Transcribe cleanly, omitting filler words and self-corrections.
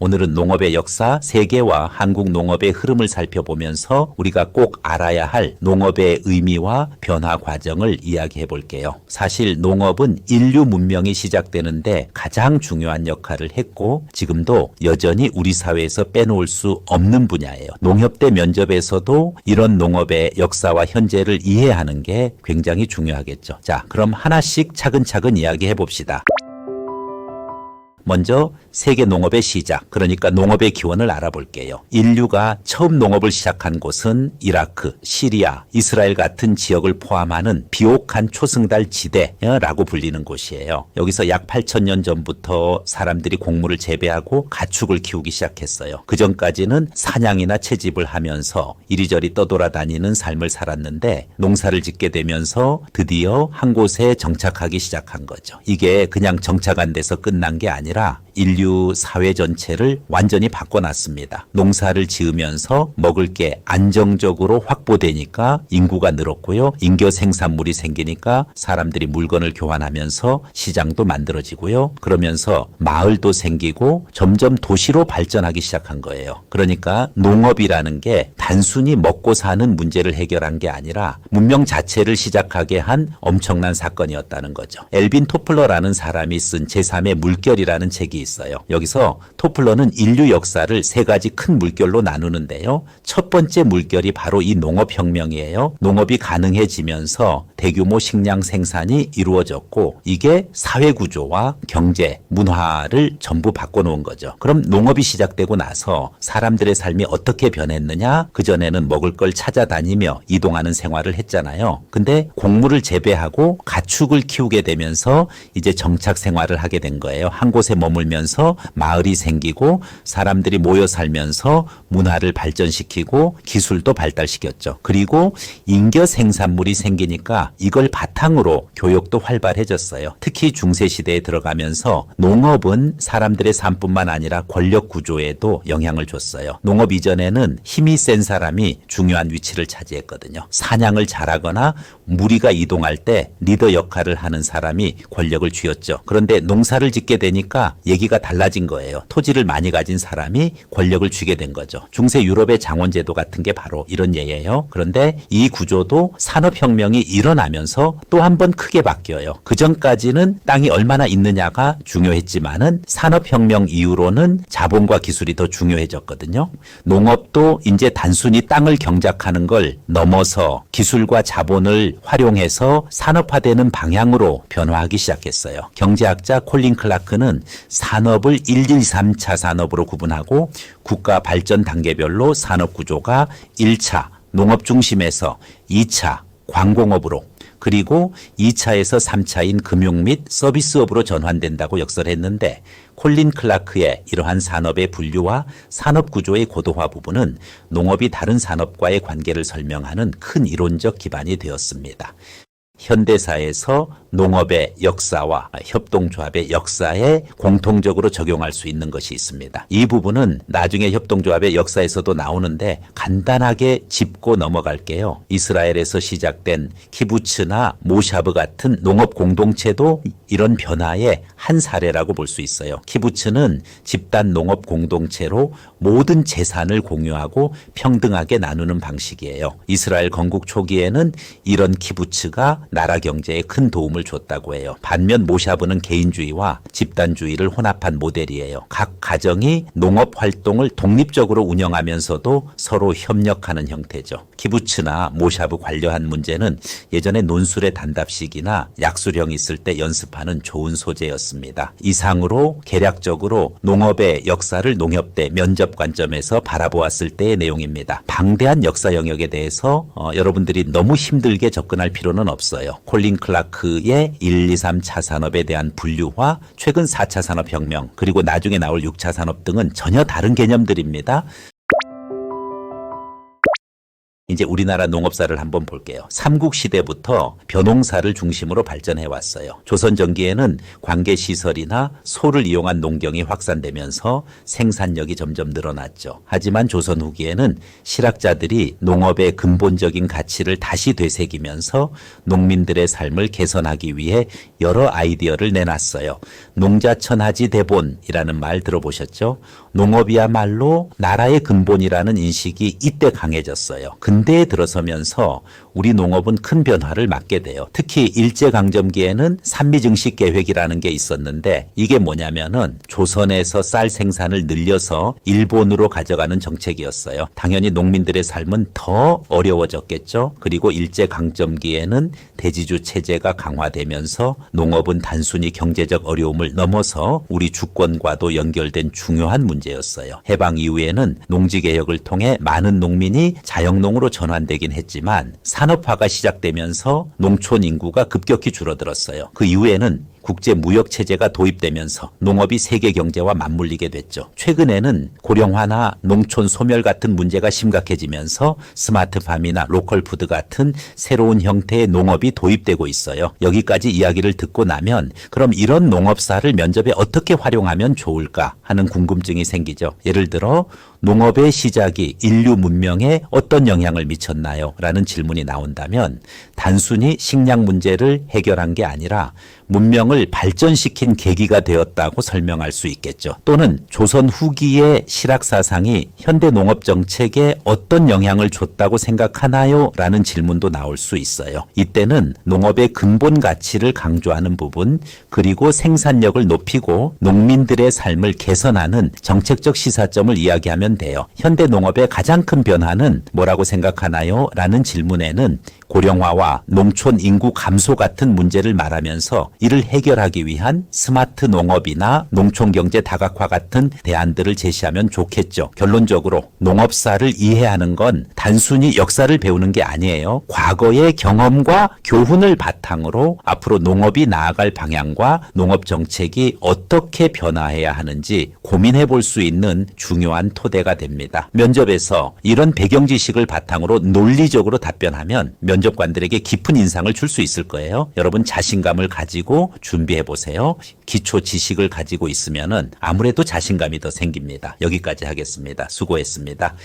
오늘은 농업의 역사, 세계와 한국 농업의 흐름을 살펴보면서 우리가 꼭 알아야 할 농업의 의미와 변화 과정을 이야기해 볼게요. 사실 농업은 인류 문명이 시작되는데 가장 중요한 역할을 했고 지금도 여전히 우리 사회에서 빼놓을 수 없는 분야예요. 농협대 면접에서도 이런 농업의 역사와 현재를 이해하는 게 굉장히 중요하겠죠. 자, 그럼 하나씩 차근차근 이야기해 봅시다. 먼저 세계 농업의 시작, 그러니까 농업의 기원을 알아볼게요. 인류가 처음 농업을 시작한 곳은 이라크, 시리아, 이스라엘 같은 지역을 포함하는 비옥한 초승달 지대라고 불리는 곳이에요. 여기서 약 8,000년 전부터 사람들이 곡물을 재배하고 가축을 키우기 시작했어요. 그 전까지는 사냥이나 채집을 하면서 이리저리 떠돌아다니는 삶을 살았는데 농사를 짓게 되면서 드디어 한 곳에 정착하기 시작한 거죠. 이게 그냥 정착한 데서 끝난 게 아니라 인류 사회 전체를 완전히 바꿔놨습니다. 농사를 지으면서 먹을 게 안정적으로 확보되니까 인구가 늘었고요. 잉여 생산물이 생기니까 사람들이 물건을 교환하면서 시장도 만들어지고요. 그러면서 마을도 생기고 점점 도시로 발전하기 시작한 거예요. 그러니까 농업이라는 게 단순히 먹고 사는 문제를 해결한 게 아니라 문명 자체를 시작하게 한 엄청난 사건이었다는 거죠. 엘빈 토플러라는 사람이 쓴 제3의 물결이라는 책이 있어요. 여기서 토플러는 인류 역사를 세 가지 큰 물결로 나누는데요. 첫 번째 물결이 바로 이 농업혁명이에요. 농업이 가능해지면서 대규모 식량 생산이 이루어졌고 이게 사회구조와 경제, 문화를 전부 바꿔놓은 거죠. 그럼 농업이 시작되고 나서 사람들의 삶이 어떻게 변했느냐? 그전에는 먹을 걸 찾아다니며 이동하는 생활을 했잖아요. 근데 곡물을 재배하고 가축을 키우게 되면서 이제 정착 생활을 하게 된 거예요. 한 곳에 머물면서 마을이 생기고 사람들이 모여 살면서 문화를 발전시키고 기술도 발달시켰죠. 그리고 잉여 생산물이 생기니까 이걸 바탕으로 교육도 활발해졌어요. 특히 중세시대에 들어가면서 농업은 사람들의 삶뿐만 아니라 권력 구조에도 영향을 줬어요. 농업 이전에는 힘이 센 사람이 중요한 위치를 차지했거든요. 사냥을 잘하거나 무리가 이동할 때 리더 역할을 하는 사람이 권력을 쥐었죠. 그런데 농사를 짓게 되니까 얘기가 달라진 거예요. 토지를 많이 가진 사람이 권력을 쥐게 된 거죠. 중세 유럽의 장원제도 같은 게 바로 이런 예예요. 그런데 이 구조도 산업혁명이 일어나면서 또 한 번 크게 바뀌어요. 그전까지는 땅이 얼마나 있느냐가 중요했지만은 산업혁명 이후로는 자본과 기술이 더 중요해졌거든요. 농업도 이제 단순히 땅을 경작하는 걸 넘어서 기술과 자본을 활용해서 산업화되는 방향으로 변화하기 시작했어요. 경제학자 콜린 클라크는 산업을 1, 2, 3차 산업으로 구분하고 국가 발전 단계별로 산업 구조가 1차 농업 중심에서 2차 광공업으로 그리고 2차에서 3차인 금융 및 서비스업으로 전환된다고 역설했는데 콜린 클라크의 이러한 산업의 분류와 산업 구조의 고도화 부분은 농업이 다른 산업과의 관계를 설명하는 큰 이론적 기반이 되었습니다. 현대사에서 농업의 역사와 협동조합의 역사에 공통적으로 적용할 수 있는 것이 있습니다. 이 부분은 나중에 협동조합의 역사에서도 나오는데 간단하게 짚고 넘어갈게요. 이스라엘에서 시작된 키부츠나 모샤브 같은 농업 공동체도 이런 변화의 한 사례라고 볼 수 있어요. 키부츠는 집단 농업 공동체로 모든 재산을 공유하고 평등하게 나누는 방식이에요. 이스라엘 건국 초기에는 이런 키부츠가 나라 경제에 큰 도움을 줬다고 해요. 반면 모샤브는 개인주의와 집단주의를 혼합한 모델이에요. 각 가정이 농업 활동을 독립적으로 운영하면서도 서로 협력하는 형태죠. 키부츠나 모샤브 관련한 문제는 예전에 논술의 단답식이나 약술형이 있을 때 연습하는 좋은 소재였습니다. 이상으로 개략적으로 농업의 역사를 농협대 면접 관점에서 바라보았을 때의 내용입니다. 방대한 역사 영역에 대해서 여러분들이 너무 힘들게 접근할 필요는 없어요. 콜린 클라크의 1, 2, 3차 산업에 대한 분류와 최근 4차 산업혁명 그리고 나중에 나올 6차 산업 등은 전혀 다른 개념들입니다. 이제 우리나라 농업사를 한번 볼게요. 삼국시대부터 벼농사를 중심으로 발전해 왔어요. 조선전기에는 관계시설이나 소를 이용한 농경이 확산되면서 생산력이 점점 늘어났죠. 하지만 조선 후기에는 실학자들이 농업의 근본적인 가치를 다시 되새기면서 농민들의 삶을 개선하기 위해 여러 아이디어를 내놨어요. 농자천하지 대본이라는 말 들어보셨죠? 농업이야말로 나라의 근본이라는 인식이 이때 강해졌어요. 근대에 들어서면서 우리 농업은 큰 변화를 맞게 돼요. 특히 일제강점기에는 산미증식계획이라는 게 있었는데 이게 뭐냐면은 조선에서 쌀 생산을 늘려서 일본으로 가져가는 정책이었어요. 당연히 농민들의 삶은 더 어려워졌겠죠. 그리고 일제강점기에는 대지주 체제가 강화되면서 농업은 단순히 경제적 어려움을 넘어서 우리 주권과도 연결된 중요한 문제였어요. 해방 이후에는 농지개혁을 통해 많은 농민이 자영농으로 전환되긴 했지만 산업화가 시작되면서 농촌 인구가 급격히 줄어들었어요. 그 이후에는 국제 무역 체제가 도입되면서 농업이 세계 경제와 맞물리게 됐죠. 최근에는 고령화나 농촌 소멸 같은 문제가 심각해지면서 스마트팜이나 로컬푸드 같은 새로운 형태의 농업이 도입되고 있어요. 여기까지 이야기를 듣고 나면 그럼 이런 농업사를 면접에 어떻게 활용하면 좋을까 하는 궁금증이 생기죠. 예를 들어 농업의 시작이 인류 문명에 어떤 영향을 미쳤나요? 라는 질문이 나온다면 단순히 식량 문제를 해결한 게 아니라 문명을 발전시킨 계기가 되었다고 설명할 수 있겠죠. 또는 조선 후기의 실학사상이 현대 농업 정책에 어떤 영향을 줬다고 생각하나요? 라는 질문도 나올 수 있어요. 이때는 농업의 근본 가치를 강조하는 부분, 그리고 생산력을 높이고 농민들의 삶을 개선하는 정책적 시사점을 이야기하면 돼요. 현대 농업의 가장 큰 변화는 뭐라고 생각하나요? 라는 질문에는 고령화와 농촌 인구 감소 같은 문제를 말하면서 이를 해결하기 위한 스마트 농업이나 농촌 경제 다각화 같은 대안들을 제시하면 좋겠죠. 결론적으로 농업사를 이해하는 건 단순히 역사를 배우는 게 아니에요. 과거의 경험과 교훈을 바탕으로 앞으로 농업이 나아갈 방향과 농업 정책이 어떻게 변화해야 하는지 고민해 볼 수 있는 중요한 토대가 됩니다. 면접에서 이런 배경 지식을 바탕으로 논리적으로 답변하면 면접관들에게 깊은 인상을 줄 수 있을 거예요. 여러분 자신감을 가지고 준비해 보세요. 기초 지식을 가지고 있으면은 아무래도 자신감이 더 생깁니다. 여기까지 하겠습니다. 수고했습니다.